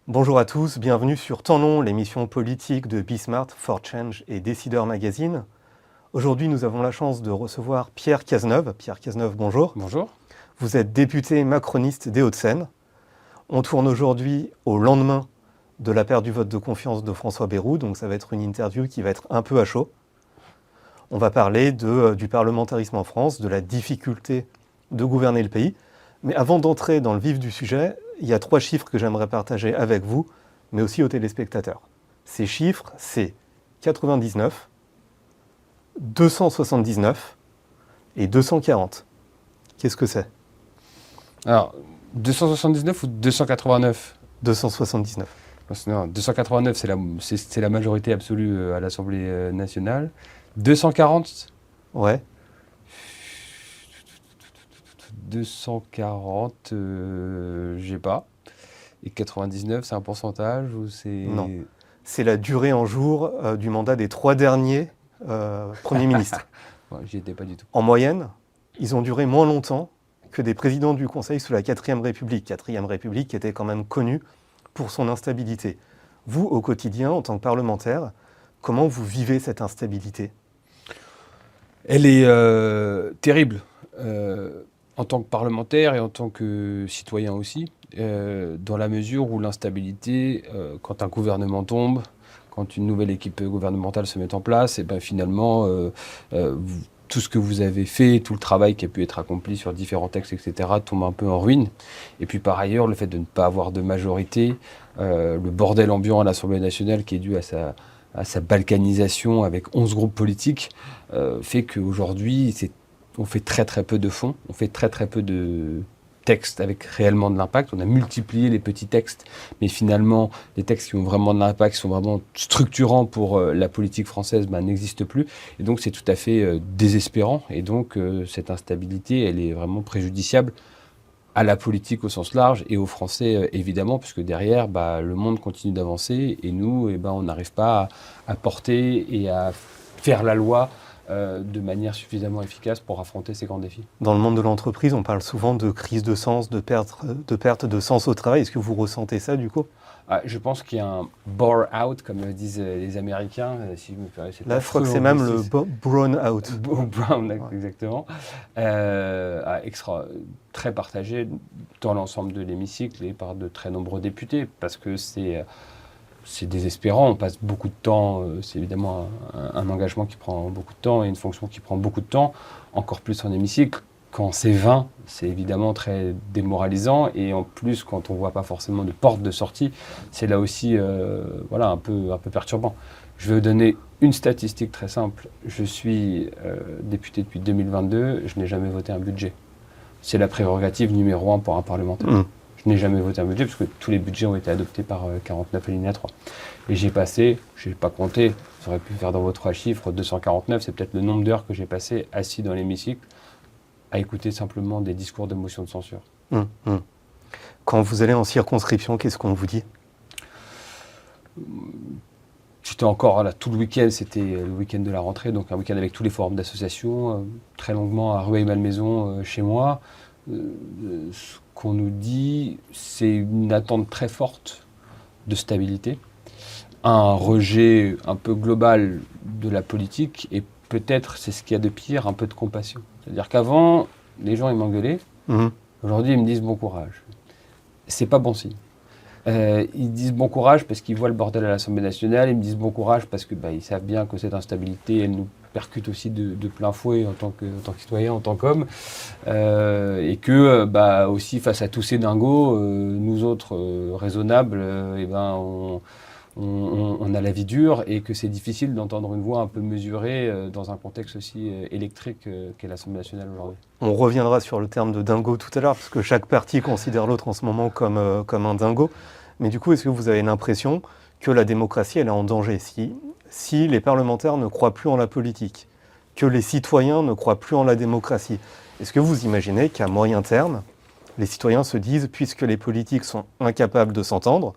Bonjour à tous, bienvenue sur Temps Long, l'émission politique de Bismart, For Change et Décideur Magazine. Aujourd'hui, nous avons la chance de recevoir Pierre Cazeneuve. Pierre Cazeneuve, bonjour. Bonjour. Vous êtes député macroniste des Hauts-de-Seine. On tourne aujourd'hui au lendemain de la perte du vote de confiance de François Bayrou, donc ça va être une interview qui va être un peu à chaud. On va parler du parlementarisme en France, de la difficulté de gouverner le pays. Mais avant d'entrer dans le vif du sujet, il y a 3 chiffres que j'aimerais partager avec vous, mais aussi aux téléspectateurs. Ces chiffres, c'est 99, 279 et 240. Qu'est-ce que c'est ? Alors, 279 ou 289 ? 279. Non, 289, c'est la majorité absolue à l'Assemblée nationale. 240 ? Ouais. 240, j'ai pas. Et 99, c'est un pourcentage ou c'est... Non. C'est la durée en jours du mandat des 3 derniers premiers ministres. Ouais, j'y étais pas du tout. En moyenne, ils ont duré moins longtemps que des présidents du Conseil sous la 4e République. 4e République qui était quand même connue pour son instabilité. Vous, au quotidien, en tant que parlementaire, comment vous vivez cette instabilité ? Elle est terrible. En tant que parlementaire et en tant que citoyen aussi, dans la mesure où l'instabilité, quand un gouvernement tombe, quand une nouvelle équipe gouvernementale se met en place, et ben finalement, tout ce que vous avez fait, tout le travail qui a pu être accompli sur différents textes, etc., tombe un peu en ruine. Et puis par ailleurs, le fait de ne pas avoir de majorité, le bordel ambiant à l'Assemblée nationale qui est dû à sa balkanisation avec 11 groupes politiques, fait qu'aujourd'hui, on fait très très peu de fond, on fait très très peu de textes avec réellement de l'impact. On a multiplié les petits textes, mais finalement, les textes qui ont vraiment de l'impact, qui sont vraiment structurants pour la politique française, n'existent plus. Et donc, c'est tout à fait désespérant. Et donc, cette instabilité, elle est vraiment préjudiciable à la politique au sens large et aux Français, évidemment, puisque derrière, le monde continue d'avancer et nous, on n'arrive pas à porter et à faire la loi de manière suffisamment efficace pour affronter ces grands défis. Dans le monde de l'entreprise, on parle souvent de crise de sens, de perte de sens au travail. Est-ce que vous ressentez ça, du coup ? Je pense qu'il y a un bore out, comme disent les Américains. Si je me fais, là, je crois que c'est même le brown out. Brown, exactement. Très partagé dans l'ensemble de l'hémicycle et par de très nombreux députés, parce que c'est désespérant, on passe beaucoup de temps, c'est évidemment un engagement qui prend beaucoup de temps et une fonction qui prend beaucoup de temps, encore plus en hémicycle. Quand c'est vain, c'est évidemment très démoralisant et en plus, quand on ne voit pas forcément de porte de sortie, c'est là aussi un peu perturbant. Je vais vous donner une statistique très simple. Je suis député depuis 2022, je n'ai jamais voté un budget. C'est la prérogative numéro 1 pour un parlementaire. Je n'ai jamais voté un budget parce que tous les budgets ont été adoptés par 49 alinéa 3. Et j'ai passé, je n'ai pas compté, vous auriez pu faire dans vos 3 chiffres, 249, c'est peut-être le nombre d'heures que j'ai passé assis dans l'hémicycle à écouter simplement des discours de motion de censure. Quand vous allez en circonscription, qu'est-ce qu'on vous dit ? J'étais encore là tout le week-end, c'était le week-end de la rentrée, donc un week-end avec tous les forums d'associations, très longuement à Rueil-Malmaison chez moi. Ce qu'on nous dit, c'est une attente très forte de stabilité, un rejet un peu global de la politique et peut-être, c'est ce qu'il y a de pire, un peu de compassion. C'est-à-dire qu'avant, les gens ils m'engueulaient, aujourd'hui ils me disent bon courage. C'est pas bon signe. Ils disent bon courage parce qu'ils voient le bordel à l'Assemblée nationale, ils me disent bon courage parce que ils savent bien que cette instabilité, elle nous percute aussi de plein fouet en tant que citoyen, en tant qu'homme, et que aussi face à tous ces dingos, nous autres raisonnables, on a la vie dure et que c'est difficile d'entendre une voix un peu mesurée dans un contexte aussi électrique qu'est l'Assemblée nationale aujourd'hui. On reviendra sur le terme de dingo tout à l'heure, parce que chaque parti considère l'autre en ce moment comme un dingo. Mais du coup, est-ce que vous avez l'impression que la démocratie, elle est en danger si les parlementaires ne croient plus en la politique, que les citoyens ne croient plus en la démocratie? Est-ce que vous imaginez qu'à moyen terme, les citoyens se disent, puisque les politiques sont incapables de s'entendre,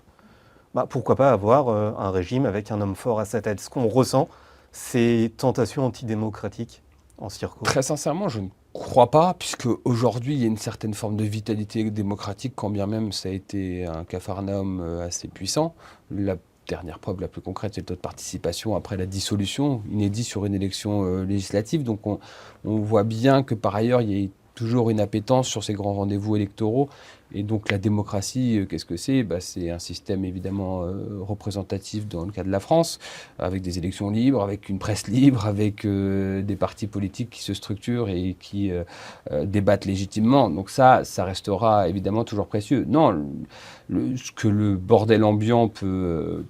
pourquoi pas avoir un régime avec un homme fort à sa tête? Ce qu'on ressent, ces tentations antidémocratiques en circo? Très sincèrement, je ne crois pas, puisque aujourd'hui il y a une certaine forme de vitalité démocratique, quand bien même ça a été un capharnaüm assez puissant. La dernière preuve la plus concrète, c'est le taux de participation après la dissolution, inédit sur une élection législative. Donc on voit bien que par ailleurs, il y a toujours une appétence sur ces grands rendez-vous électoraux. Et donc la démocratie, qu'est-ce que c'est? C'est un système évidemment représentatif dans le cas de la France, avec des élections libres, avec une presse libre, avec des partis politiques qui se structurent et qui débattent légitimement. Donc ça restera évidemment toujours précieux. Non, ce que le bordel ambiant peut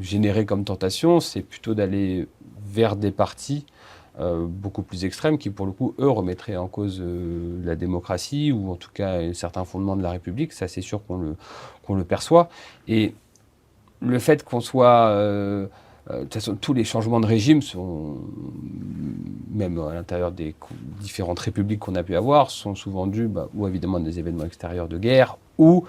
générer comme tentation, c'est plutôt d'aller vers des partis beaucoup plus extrêmes qui, pour le coup, eux, remettraient en cause la démocratie ou en tout cas certains fondements de la République. Ça, c'est sûr qu'on le perçoit. Et le fait qu'on soit... de toute façon, tous les changements de régime, même à l'intérieur des différentes républiques qu'on a pu avoir, sont souvent dus ou évidemment des événements extérieurs de guerre ou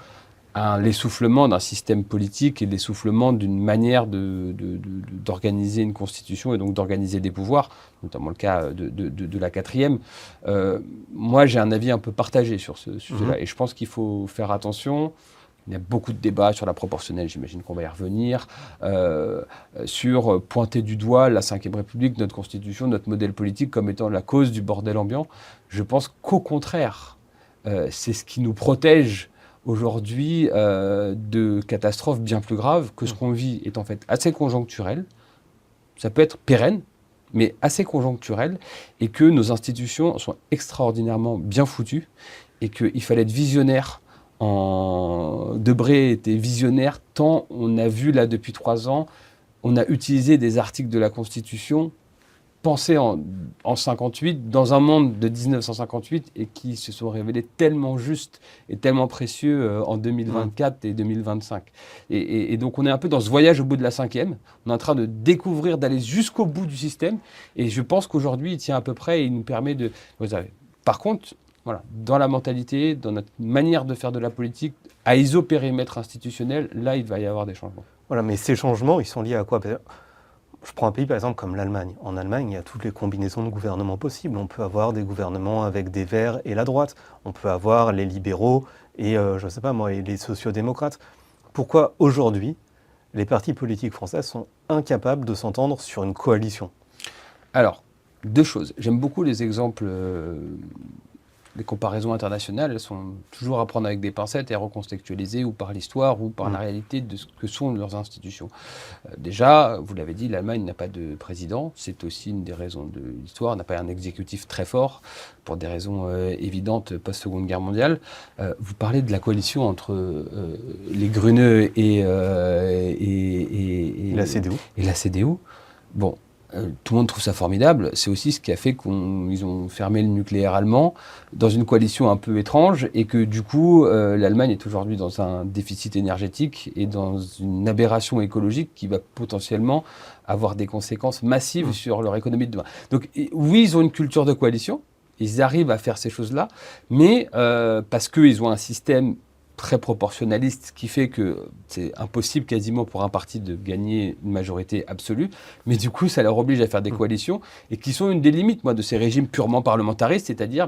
à l'essoufflement d'un système politique et l'essoufflement d'une manière d'organiser une constitution et donc d'organiser des pouvoirs, notamment le cas de la quatrième. Moi, j'ai un avis un peu partagé sur ce sujet-là et je pense qu'il faut faire attention. Il y a beaucoup de débats sur la proportionnelle, j'imagine qu'on va y revenir, sur pointer du doigt la Ve République, notre constitution, notre modèle politique comme étant la cause du bordel ambiant. Je pense qu'au contraire, c'est ce qui nous protège aujourd'hui de catastrophes bien plus graves, que ce qu'on vit est en fait assez conjoncturel, ça peut être pérenne, mais assez conjoncturel, et que nos institutions sont extraordinairement bien foutues, et qu'il fallait être visionnaire. Debré était visionnaire, tant on a vu là depuis 3 ans, on a utilisé des articles de la Constitution pensés en 58, dans un monde de 1958, et qui se sont révélés tellement justes et tellement précieux en 2024 et 2025. Et donc on est un peu dans ce voyage au bout de la 5e, on est en train de découvrir, d'aller jusqu'au bout du système, et je pense qu'aujourd'hui il tient à peu près et il nous permet de... Par contre, voilà, dans la mentalité, dans notre manière de faire de la politique, à isopérimètre institutionnel, là il va y avoir des changements. Voilà, mais ces changements, ils sont liés à quoi? Je prends un pays par exemple comme l'Allemagne. En Allemagne, il y a toutes les combinaisons de gouvernements possibles. On peut avoir des gouvernements avec des Verts et la droite. On peut avoir les libéraux et, je ne sais pas moi, et les sociodémocrates. Pourquoi aujourd'hui, les partis politiques français sont incapables de s'entendre sur une coalition? Alors, 2 choses. J'aime beaucoup les exemples... Les comparaisons internationales, elles sont toujours à prendre avec des pincettes et à recontextualiser ou par l'histoire ou par la réalité de ce que sont leurs institutions. Déjà, vous l'avez dit, l'Allemagne n'a pas de président. C'est aussi une des raisons de l'histoire. On n'a pas un exécutif très fort pour des raisons évidentes post-Seconde Guerre mondiale. Vous parlez de la coalition entre les Grüne et la CDU. Et la CDU. Bon. Tout le monde trouve ça formidable. C'est aussi ce qui a fait qu'ils ont fermé le nucléaire allemand dans une coalition un peu étrange et que du coup, l'Allemagne est aujourd'hui dans un déficit énergétique et dans une aberration écologique qui va potentiellement avoir des conséquences massives sur leur économie de demain. Donc oui, ils ont une culture de coalition, ils arrivent à faire ces choses-là, mais parce qu'ils ont un système très proportionnaliste, ce qui fait que c'est impossible quasiment pour un parti de gagner une majorité absolue, mais du coup ça leur oblige à faire des coalitions, et qui sont une des limites de ces régimes purement parlementaristes, c'est-à-dire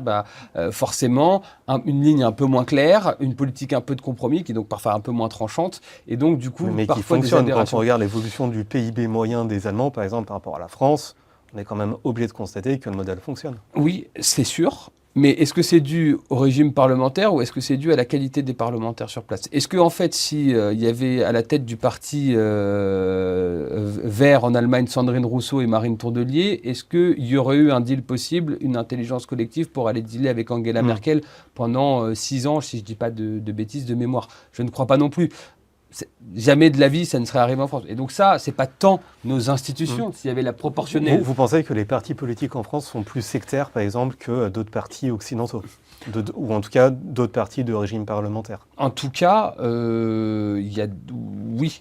forcément une ligne un peu moins claire, une politique un peu de compromis, qui est donc parfois un peu moins tranchante, et donc du coup mais parfois qui fonctionne. Quand on des regarde l'évolution du PIB moyen des Allemands, par exemple, par rapport à la France, on est quand même obligé de constater que le modèle fonctionne. Oui, c'est sûr. Mais est-ce que c'est dû au régime parlementaire ou est-ce que c'est dû à la qualité des parlementaires sur place? Est-ce qu'en fait, si il y avait à la tête du parti vert en Allemagne Sandrine Rousseau et Marine Tourdelier, est-ce qu'il y aurait eu un deal possible, une intelligence collective pour aller dealer avec Angela Merkel pendant 6 ans, si je ne dis pas de bêtises de mémoire? Je ne crois pas non plus. Jamais de la vie, ça ne serait arrivé en France. Et donc ça, c'est pas tant nos institutions, s'il y avait la proportionnelle. Vous pensez que les partis politiques en France sont plus sectaires, par exemple, que d'autres partis occidentaux, ou en tout cas d'autres partis de régime parlementaire? En tout cas, il y a... Oui.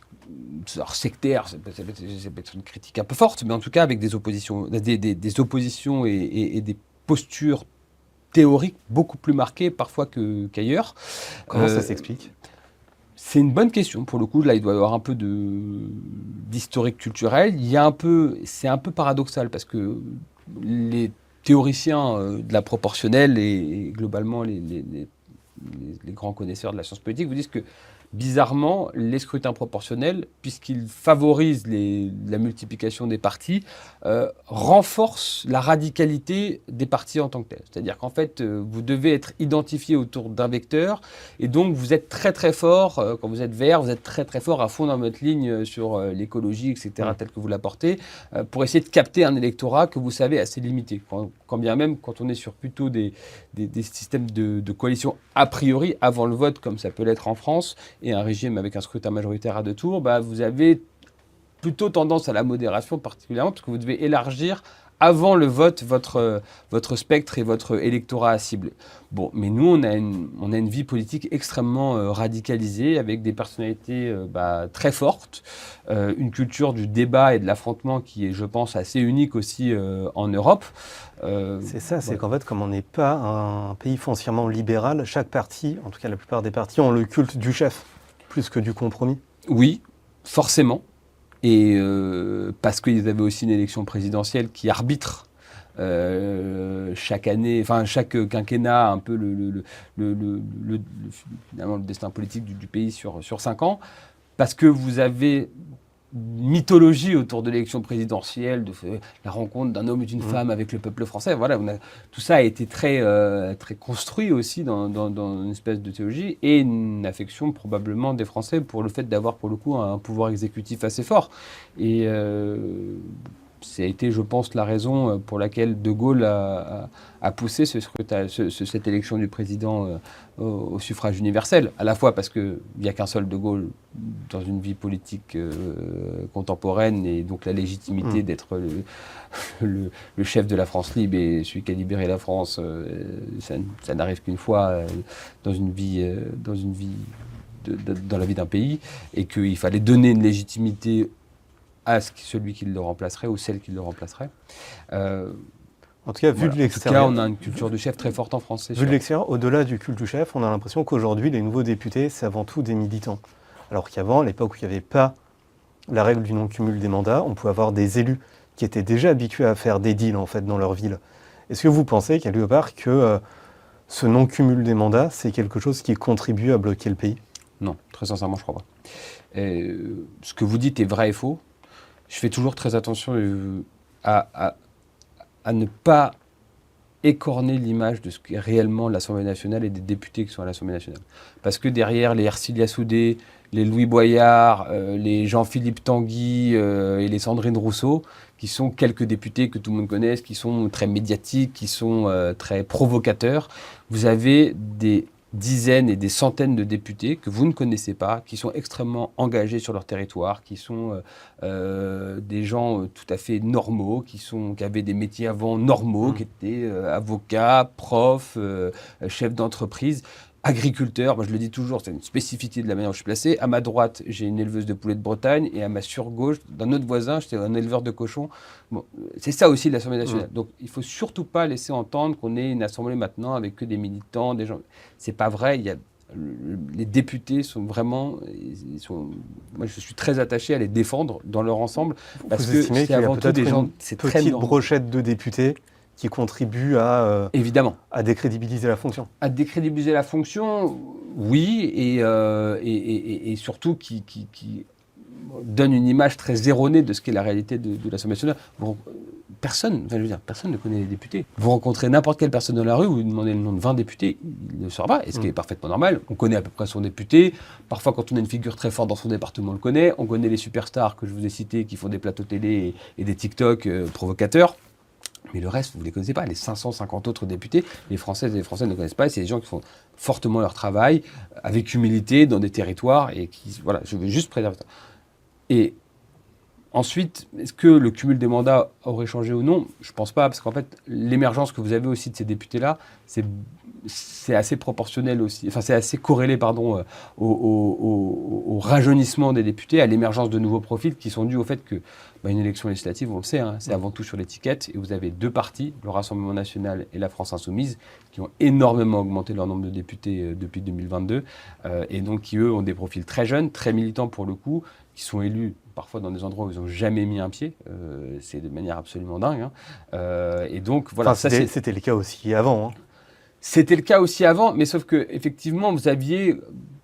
Alors, sectaire, c'est peut-être une critique un peu forte, mais en tout cas avec des oppositions, des oppositions et des postures théoriques beaucoup plus marquées parfois qu'ailleurs. Comment ça s'explique? C'est une bonne question. Pour le coup, là, il doit y avoir un peu d'historique culturel. C'est un peu paradoxal parce que les théoriciens de la proportionnelle et globalement les grands connaisseurs de la science politique vous disent que, bizarrement, les scrutins proportionnels, puisqu'ils favorisent la multiplication des partis, renforcent la radicalité des partis en tant que tels. C'est-à-dire qu'en fait, vous devez être identifié autour d'un vecteur, et donc vous êtes très très fort, quand vous êtes vert, vous êtes très très fort à fond dans votre ligne sur l'écologie, etc., telle que vous la portez, pour essayer de capter un électorat que vous savez assez limité. Quand bien même, quand on est sur plutôt des systèmes de coalition a priori, avant le vote, comme ça peut l'être en France, et un régime avec un scrutin majoritaire à 2 tours, vous avez plutôt tendance à la modération particulièrement, parce que vous devez élargir avant le vote votre spectre et votre électorat à cibler. Bon, mais nous, on a une vie politique extrêmement radicalisée, avec des personnalités très fortes, une culture du débat et de l'affrontement qui est, je pense, assez unique aussi en Europe. C'est ça, c'est qu'en fait, comme on n'est pas un pays foncièrement libéral, chaque parti, en tout cas la plupart des partis, ont le culte du chef, plus que du compromis. Oui, forcément. Et parce qu'ils avaient aussi une élection présidentielle qui arbitre chaque année, enfin chaque quinquennat, un peu finalement, le destin politique du pays sur 5 ans, parce que vous avez mythologie autour de l'élection présidentielle, de la rencontre d'un homme et d'une femme avec le peuple français. Voilà, tout ça a été très, très construit aussi dans une espèce de théologie, et une affection probablement des Français pour le fait d'avoir pour le coup un pouvoir exécutif assez fort. Et ça a été, je pense, la raison pour laquelle De Gaulle a poussé cette élection du président au suffrage universel. À la fois parce qu'il n'y a qu'un seul De Gaulle dans une vie politique contemporaine, et donc la légitimité d'être le chef de la France libre et celui qui a libéré la France, ça n'arrive qu'une fois dans la vie d'un pays, et qu'il fallait donner une légitimité à celui qui le remplacerait ou celle qui le remplacerait. En tout cas, vu de l'extérieur. En tout cas, on a une culture de chef très forte en France. Vu de l'extérieur, au-delà du culte du chef, on a l'impression qu'aujourd'hui, les nouveaux députés, c'est avant tout des militants. Alors qu'avant, à l'époque où il n'y avait pas la règle du non-cumul des mandats, on pouvait avoir des élus qui étaient déjà habitués à faire des deals en fait, dans leur ville. Est-ce que vous pensez, quelque part, que ce non-cumul des mandats, c'est quelque chose qui contribue à bloquer le pays? Non, très sincèrement, je ne crois pas. Ce que vous dites est vrai et faux. Je fais toujours très attention à ne pas écorner l'image de ce qu'est réellement l'Assemblée nationale et des députés qui sont à l'Assemblée nationale. Parce que derrière les Ercilia Soudé, les Louis Boyard, les Jean-Philippe Tanguy et les Sandrine Rousseau, qui sont quelques députés que tout le monde connaisse, qui sont très médiatiques, qui sont très provocateurs, vous avez des dizaines et des centaines de députés que vous ne connaissez pas, qui sont extrêmement engagés sur leur territoire, qui sont des gens tout à fait normaux, qui avaient des métiers avant normaux, qui étaient avocats, profs, chefs d'entreprise, agriculteurs. Moi, je le dis toujours, c'est une spécificité de la manière dont je suis placé. À ma droite, j'ai une éleveuse de poulets de Bretagne, et à ma surgauche, d'un autre voisin, j'étais un éleveur de cochons. Bon, c'est ça aussi l'Assemblée nationale. Donc, il ne faut surtout pas laisser entendre qu'on est une assemblée maintenant avec que des militants, des gens. C'est pas vrai. Les députés sont vraiment. Moi, je suis très attaché à les défendre dans leur ensemble, parce que c'est avant tout des gens. C'est très petite brochette de députés qui contribue évidemment à décrédibiliser la fonction. À décrédibiliser la fonction, oui, et surtout qui donne une image très erronée de ce qu'est la réalité de l'Assemblée nationale. Personne ne connaît les députés. Vous rencontrez n'importe quelle personne dans la rue, vous lui demandez le nom de 20 députés, il ne le saura pas, et ce qui est parfaitement normal. On connaît à peu près son député. Parfois, quand on a une figure très forte dans son département, on le connaît. On connaît les superstars que je vous ai cités, qui font des plateaux télé et des TikTok provocateurs. Mais le reste, vous ne les connaissez pas. Les 550 autres députés, les Françaises et les Français ne connaissent pas. C'est des gens qui font fortement leur travail, avec humilité, dans des territoires, et qui, voilà, je veux juste préserver ça. Et ensuite, est-ce que le cumul des mandats aurait changé ou non? Je ne pense pas, parce qu'en fait, l'émergence que vous avez aussi de ces députés-là, c'est assez proportionnel aussi, enfin c'est assez corrélé, au rajeunissement des députés, à l'émergence de nouveaux profils qui sont dus au fait que une élection législative, on le sait, c'est avant tout sur l'étiquette, et vous avez deux partis, le Rassemblement national et la France insoumise, qui ont énormément augmenté leur nombre de députés depuis 2022, et donc qui, eux, ont des profils très jeunes, très militants pour le coup, qui sont élus parfois dans des endroits où ils n'ont jamais mis un pied. C'est de manière absolument dingue. Et donc, voilà. Enfin, c'était le cas aussi avant. C'était le cas aussi avant, mais sauf que effectivement, vous aviez,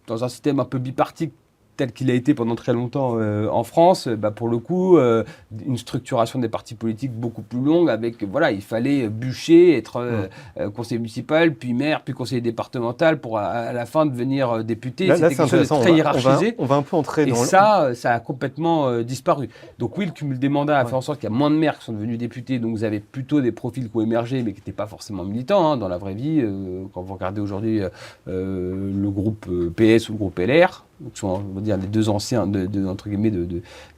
dans un système un peu bipartite, tel qu'il a été pendant très longtemps en France, pour le coup, une structuration des partis politiques beaucoup plus longue avec, voilà, il fallait bûcher, être conseiller municipal, puis maire, puis conseiller départemental pour à la fin devenir député. C'était quelque chose de très hiérarchisé. On va un peu entrer dans ça a complètement disparu. Donc oui, le cumul des mandats a fait en sorte qu'il y a moins de maires qui sont devenus députés, donc vous avez plutôt des profils qui ont émergé, mais qui n'étaient pas forcément militants dans la vraie vie. Quand vous regardez aujourd'hui le groupe PS ou le groupe LR, donc sont, on va dire, les deux anciens, entre guillemets,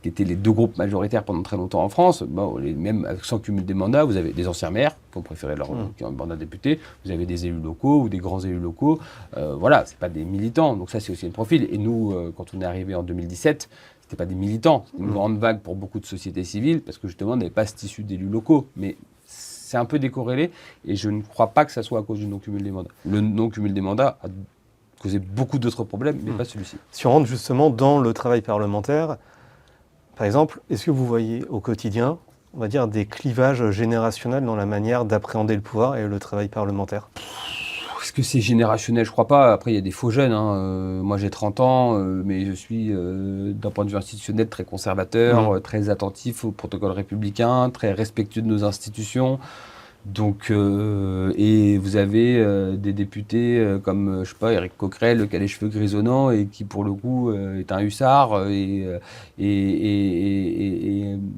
qui étaient les deux groupes majoritaires pendant très longtemps en France. Même sans cumul des mandats, vous avez des anciens maires qui ont préféré qui ont un mandat de député, vous avez des élus locaux ou des grands élus locaux. Voilà, c'est pas des militants. Donc ça, c'est aussi un profil. Et nous, quand on est arrivé en 2017, c'était pas des militants. C'était une grande vague pour beaucoup de sociétés civiles, parce que justement, on n'avait pas cet issue d'élus locaux. Mais c'est un peu décorrélé, et je ne crois pas que ça soit à cause du non-cumul des mandats. Le non-cumul des mandats a causé beaucoup d'autres problèmes, mais pas celui-ci. Si on rentre justement dans le travail parlementaire, par exemple, est-ce que vous voyez au quotidien, on va dire, des clivages générationnels dans la manière d'appréhender le pouvoir et le travail parlementaire ? Est-ce que c'est générationnel ? Je crois pas. Après, il y a des faux jeunes. Moi, j'ai 30 ans, mais je suis, d'un point de vue institutionnel, très conservateur, très attentif au protocole républicain, très respectueux de nos institutions. Donc, et vous avez des députés comme, je sais pas, Éric Coquerel, qui a les cheveux grisonnants et qui, pour le coup, est un hussard et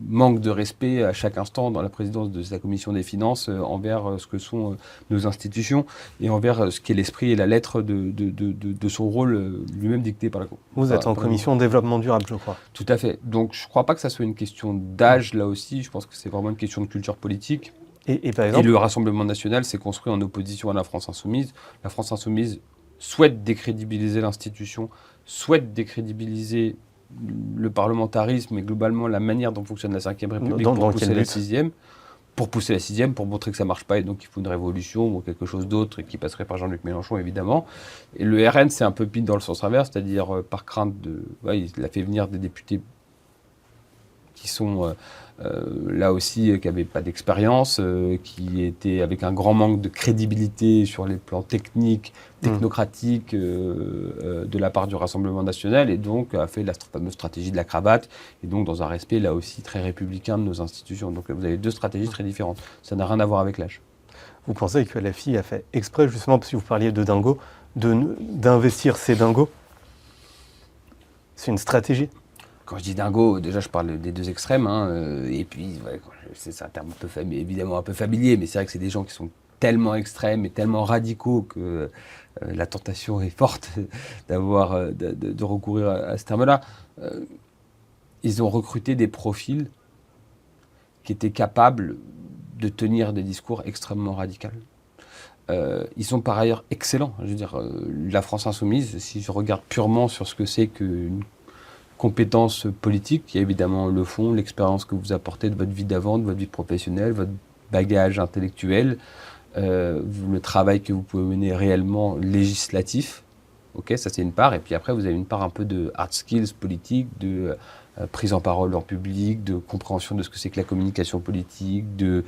manque de respect à chaque instant dans la présidence de sa commission des finances envers ce que sont nos institutions et envers ce qu'est l'esprit et la lettre de son rôle lui-même dicté par la Cour. Vous êtes en commission développement durable, je crois. Tout à fait. Donc, je ne crois pas que ça soit une question d'âge, là aussi. Je pense que c'est vraiment une question de culture politique. Et par exemple, le Rassemblement national s'est construit en opposition à la France insoumise. La France insoumise souhaite décrédibiliser l'institution, souhaite décrédibiliser le parlementarisme et globalement la manière dont fonctionne la Ve République pour pousser la sixième. Pour pousser la sixième, pour montrer que ça ne marche pas et donc il faut une révolution ou quelque chose d'autre et qui passerait par Jean-Luc Mélenchon évidemment. Et le RN c'est un peu pile dans le sens inverse, c'est-à-dire par crainte de... Ouais, il a fait venir des députés qui sont... là aussi, qui n'avaient pas d'expérience, qui étaient avec un grand manque de crédibilité sur les plans techniques, technocratiques de la part du Rassemblement national, et donc a fait la fameuse stratégie de la cravate, et donc dans un respect là aussi très républicain de nos institutions. Donc vous avez deux stratégies très différentes. Ça n'a rien à voir avec l'âge. Vous pensez que LFI a fait exprès, justement, parce que vous parliez de dingo, d'investir ces dingos ? C'est une stratégie ? Quand je dis dingo, déjà je parle des deux extrêmes, et puis ouais, c'est un terme un peu évidemment un peu familier, mais c'est vrai que c'est des gens qui sont tellement extrêmes et tellement radicaux que la tentation est forte de recourir à ce terme-là. Ils ont recruté des profils qui étaient capables de tenir des discours extrêmement radicaux. Ils sont par ailleurs excellents. Je veux dire, la France insoumise, si je regarde purement sur ce que c'est qu'une compétences politiques, il y a évidemment le fond, l'expérience que vous apportez de votre vie d'avant, de votre vie professionnelle, votre bagage intellectuel, le travail que vous pouvez mener réellement législatif. Ok, ça c'est une part. Et puis après, vous avez une part un peu de hard skills politiques, de prise en parole en public, de compréhension de ce que c'est que la communication politique, de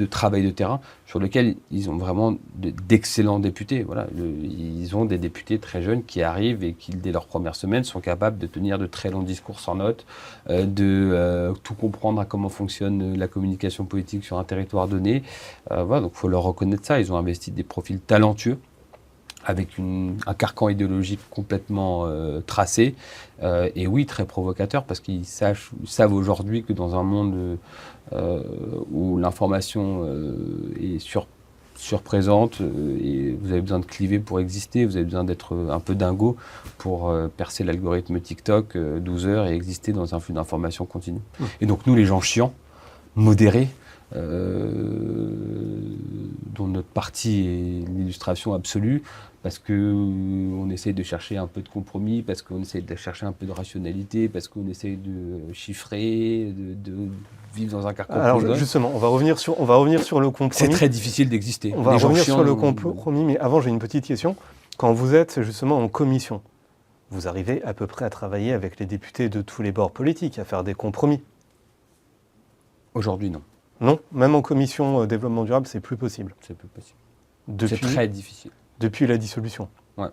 travail de terrain, sur lequel ils ont vraiment d'excellents députés. Voilà, ils ont des députés très jeunes qui arrivent et qui, dès leur première semaine, sont capables de tenir de très longs discours sans notes, de tout comprendre à comment fonctionne la communication politique sur un territoire donné. Voilà, donc il faut leur reconnaître ça. Ils ont investi des profils talentueux, avec un carcan idéologique complètement tracé, et oui, très provocateur, parce qu'ils savent aujourd'hui que dans un monde où l'information est surprésente, et vous avez besoin de cliver pour exister, vous avez besoin d'être un peu dingo pour percer l'algorithme TikTok 12 heures et exister dans un flux d'informations continu. Et donc nous, les gens chiants, modérés, dont notre parti est l'illustration absolue, parce qu'on essaye de chercher un peu de compromis, parce qu'on essaye de chercher un peu de rationalité, parce qu'on essaye de chiffrer, de vivre dans un carcan. Alors justement, on va revenir sur le compromis. C'est très difficile d'exister. On va revenir sur le compromis, mais avant j'ai une petite question. Quand vous êtes justement en commission, vous arrivez à peu près à travailler avec les députés de tous les bords politiques, à faire des compromis. Aujourd'hui, non. Non, même en commission développement durable, c'est plus possible. C'est plus possible. Depuis, C'est très difficile. depuis la dissolution. Ouais.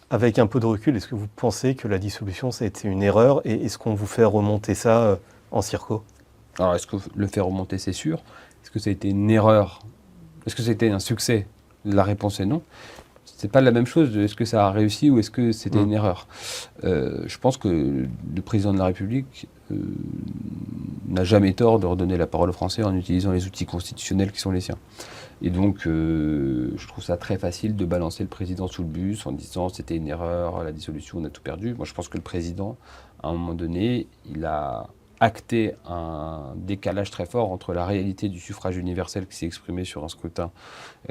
Avec un peu de recul, est-ce que vous pensez que la dissolution, ça a été une erreur et est-ce qu'on vous fait remonter ça en circo? Alors, est-ce que le faire remonter, c'est sûr? Est-ce que ça a été une erreur? Est-ce que ça a été un succès? La réponse est non. C'est pas la même chose de est-ce que ça a réussi ou est-ce que c'était une erreur. Je pense que le président de la République n'a jamais tort de redonner la parole aux Français en utilisant les outils constitutionnels qui sont les siens. Et donc, je trouve ça très facile de balancer le président sous le bus en disant c'était une erreur, la dissolution, on a tout perdu. Moi, je pense que le président, à un moment donné, il a acté un décalage très fort entre la réalité du suffrage universel qui s'est exprimé sur un scrutin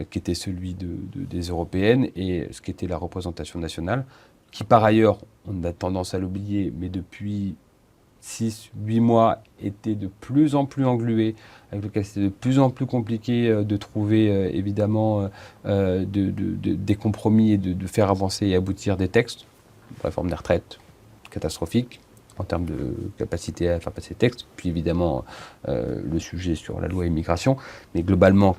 qui était celui des européennes et ce qui était la représentation nationale, qui par ailleurs, on a tendance à l'oublier, mais depuis 6-8 mois était de plus en plus englué, avec lequel c'était de plus en plus compliqué de trouver évidemment des compromis et de faire avancer et aboutir des textes. Réforme des retraites, catastrophique en termes de capacité à faire passer des textes, puis évidemment le sujet sur la loi immigration, mais globalement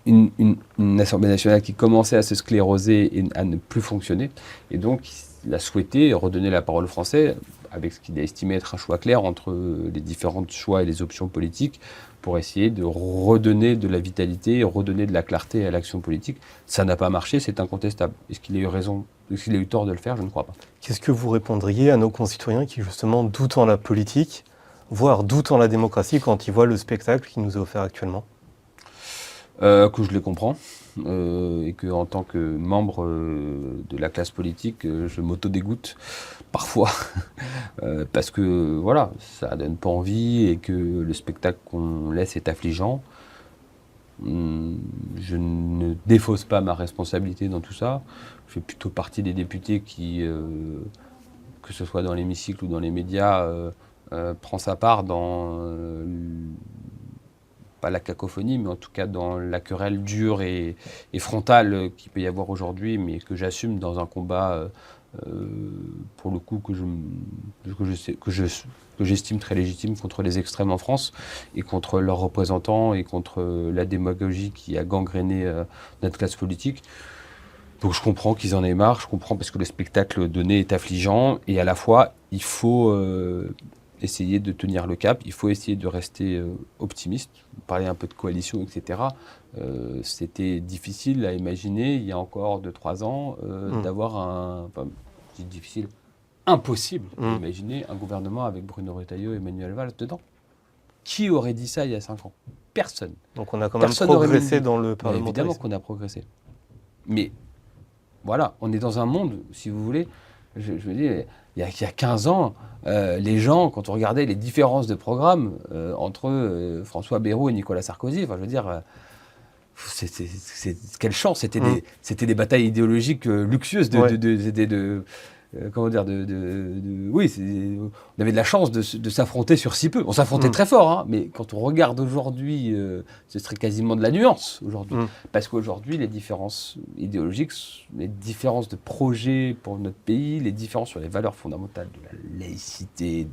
une Assemblée nationale qui commençait à se scléroser et à ne plus fonctionner, et donc il a souhaité redonner la parole aux Français avec ce qu'il a estimé être un choix clair entre les différents choix et les options politiques pour essayer de redonner de la vitalité, redonner de la clarté à l'action politique. Ça n'a pas marché, c'est incontestable. Est-ce qu'il a eu raison, est-ce qu'il a eu tort de le faire? Je ne crois pas. Qu'est-ce que vous répondriez à nos concitoyens qui justement doutent en la politique, voire doutent en la démocratie quand ils voient le spectacle qui nous est offert actuellement? Que je les comprends et que en tant que membre de la classe politique, je m'auto-dégoûte parfois parce que voilà, ça donne pas envie et que le spectacle qu'on laisse est affligeant. Je ne défausse pas ma responsabilité dans tout ça. Je fais plutôt partie des députés qui, que ce soit dans l'hémicycle ou dans les médias, prend sa part dans pas la cacophonie, mais en tout cas dans la querelle dure et frontale qu'il peut y avoir aujourd'hui, mais que j'assume dans un combat, pour le coup, que j'estime très légitime contre les extrêmes en France et contre leurs représentants et contre la démagogie qui a gangréné notre classe politique. Donc je comprends qu'ils en aient marre, je comprends parce que le spectacle donné est affligeant et à la fois il faut essayer de tenir le cap, il faut essayer de rester optimiste, parler un peu de coalition, etc. C'était difficile à imaginer il y a encore 2-3 ans d'avoir enfin, c'est difficile, impossible d'imaginer un gouvernement avec Bruno Retailleau et Emmanuel Valls dedans. Qui aurait dit ça il y a 5 ans? Personne. Donc on a quand même progressé dans le parlementarisme. Évidemment qu'on a progressé. Mais voilà, on est dans un monde, si vous voulez, je veux dire, il y a 15 ans, les gens, quand on regardait les différences de programme entre François Bayrou et Nicolas Sarkozy, enfin, je veux dire, quelle chance, c'était des batailles idéologiques luxueuses comment dire, oui, on avait de la chance de s'affronter sur si peu. On s'affrontait très fort, hein, mais quand on regarde aujourd'hui, ce serait quasiment de la nuance aujourd'hui. Parce qu'aujourd'hui, les différences idéologiques, les différences de projets pour notre pays, les différences sur les valeurs fondamentales de la laïcité,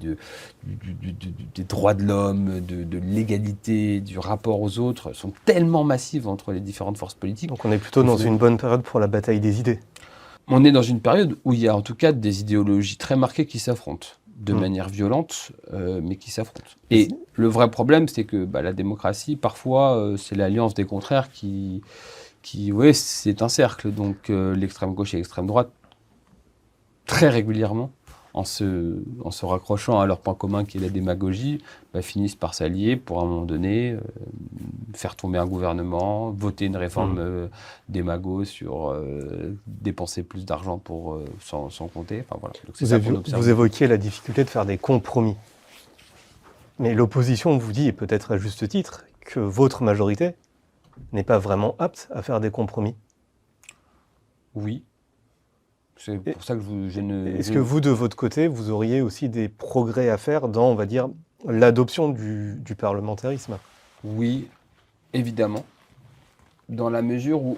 des droits de l'homme, de l'égalité, du rapport aux autres, sont tellement massives entre les différentes forces politiques. Donc on est plutôt dans une bonne période pour la bataille des idées. On est dans une période où il y a en tout cas des idéologies très marquées qui s'affrontent, de manière violente, mais qui s'affrontent. Et le vrai problème, c'est que la démocratie, parfois, c'est l'alliance des contraires qui c'est un cercle. Donc l'extrême gauche et l'extrême droite, très régulièrement, en se raccrochant à leur point commun qui est la démagogie, finissent par s'allier pour à un moment donné faire tomber un gouvernement, voter une réforme démago sur dépenser plus d'argent pour sans compter. Enfin, voilà. Donc, vous évoquiez la difficulté de faire des compromis. Mais l'opposition vous dit, et peut-être à juste titre, que votre majorité n'est pas vraiment apte à faire des compromis. Oui. C'est pour ça que Est-ce que vous, de votre côté, vous auriez aussi des progrès à faire dans, on va dire, l'adoption du parlementarisme? Oui, évidemment. Dans la mesure où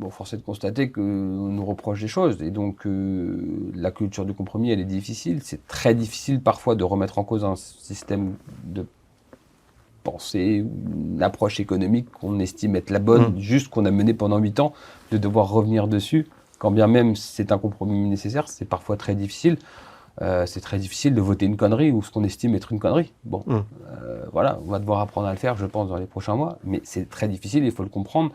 bon, force est de constater qu'on nous reproche des choses. Et donc, la culture du compromis, elle est difficile. C'est très difficile parfois de remettre en cause un système de pensée, une approche économique qu'on estime être la bonne, juste qu'on a menée pendant 8 ans, de devoir revenir dessus. Quand bien même c'est un compromis nécessaire, c'est parfois très difficile. C'est très difficile de voter une connerie ou ce qu'on estime être une connerie. Bon, voilà, on va devoir apprendre à le faire, je pense, dans les prochains mois, mais c'est très difficile, il faut le comprendre.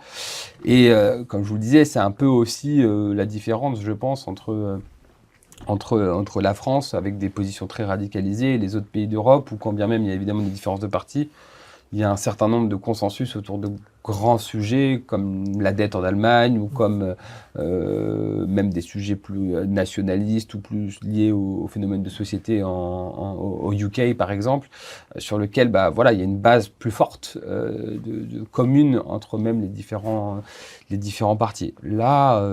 Et comme je vous le disais, c'est un peu aussi la différence, je pense, entre la France, avec des positions très radicalisées, et les autres pays d'Europe, où quand bien même il y a évidemment des différences de partis, il y a un certain nombre de consensus autour de grands sujets comme la dette en Allemagne ou comme même des sujets plus nationalistes ou plus liés au phénomène de société au UK par exemple, sur lequel voilà, il y a une base plus forte de commune entre même les différents partis. Là,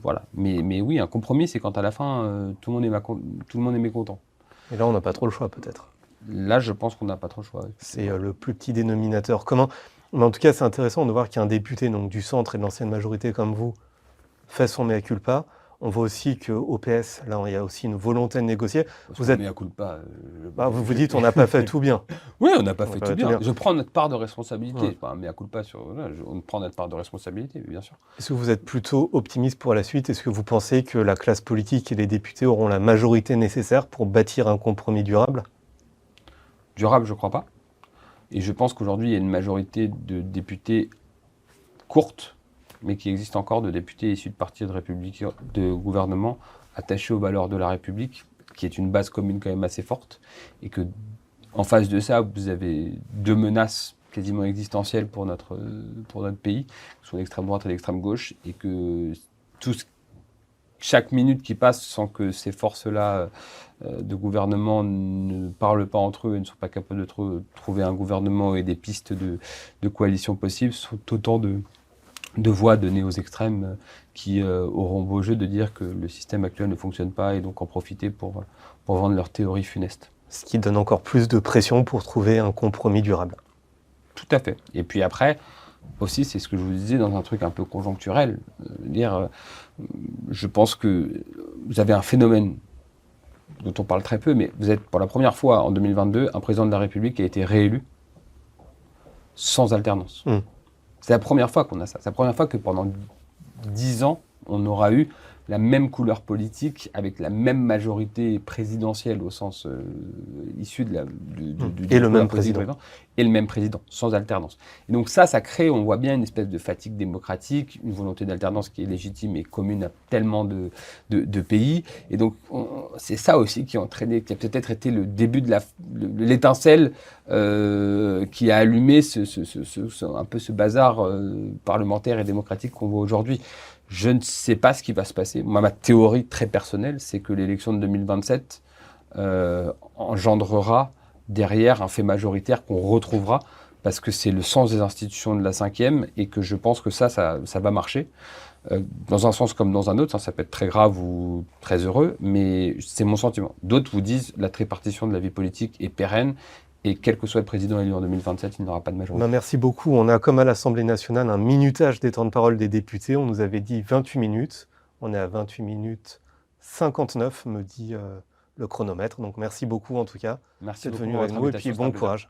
voilà. Mais oui, un compromis, c'est quand à la fin, tout le monde est mécontent. Et là, on n'a pas trop le choix peut-être. Là, je pense qu'on n'a pas trop le choix. C'est le plus petit dénominateur commun. Mais en tout cas, c'est intéressant de voir qu'un député donc, du centre et de l'ancienne majorité comme vous fait son mea culpa. On voit aussi qu'au PS, là, il y a aussi une volonté de négocier. Vous êtes... mea culpa, vous vous dites, on n'a pas fait tout bien. Oui, on n'a pas fait tout bien. Je prends notre part de responsabilité. Enfin, mea culpa on prend notre part de responsabilité, bien sûr. Est-ce que vous êtes plutôt optimiste pour la suite? Est-ce que vous pensez que la classe politique et les députés auront la majorité nécessaire pour bâtir un compromis durable? Durable, je ne crois pas. Et je pense qu'aujourd'hui, il y a une majorité de députés courte, mais qui existe encore, de députés issus de partis de gouvernement attachés aux valeurs de la République, qui est une base commune quand même assez forte. Et que, en face de ça, vous avez 2 menaces quasiment existentielles pour notre pays, qui sont l'extrême droite et l'extrême gauche, et que chaque minute qui passe sans que ces forces-là de gouvernement ne parlent pas entre eux et ne sont pas capables de trouver un gouvernement et des pistes de coalition possibles sont autant de voix données aux extrêmes qui auront beau jeu de dire que le système actuel ne fonctionne pas et donc en profiter pour vendre leur théorie funeste. Ce qui donne encore plus de pression pour trouver un compromis durable. Tout à fait. Et puis après, aussi, c'est ce que je vous disais dans un truc un peu conjoncturel. Je pense que vous avez un phénomène dont on parle très peu, mais vous êtes pour la première fois en 2022 un président de la République qui a été réélu sans alternance. C'est la première fois qu'on a ça. C'est la première fois que pendant 10 ans, on aura eu la même couleur politique, avec la même majorité présidentielle au sens issu de et le même président. Et le même président, sans alternance. Et donc ça crée, on voit bien, une espèce de fatigue démocratique, une volonté d'alternance qui est légitime et commune à tellement de pays. Et donc c'est ça aussi qui a entraîné, qui a peut-être été le début de l'étincelle qui a allumé un peu ce bazar parlementaire et démocratique qu'on voit aujourd'hui. Je ne sais pas ce qui va se passer. Moi, ma théorie très personnelle, c'est que l'élection de 2027 engendrera derrière un fait majoritaire qu'on retrouvera, parce que c'est le sens des institutions de la 5e, et que je pense que ça va marcher. Dans un sens comme dans un autre, ça peut être très grave ou très heureux, mais c'est mon sentiment. D'autres vous disent la tripartition de la vie politique est pérenne, et quel que soit le président élu en 2027, il n'aura pas de majorité. Merci beaucoup. On a, comme à l'Assemblée nationale, un minutage des temps de parole des députés. On nous avait dit 28 minutes. On est à 28 minutes 59, me dit le chronomètre. Donc merci beaucoup en tout cas. Merci d'être venu avec nous et puis bon courage.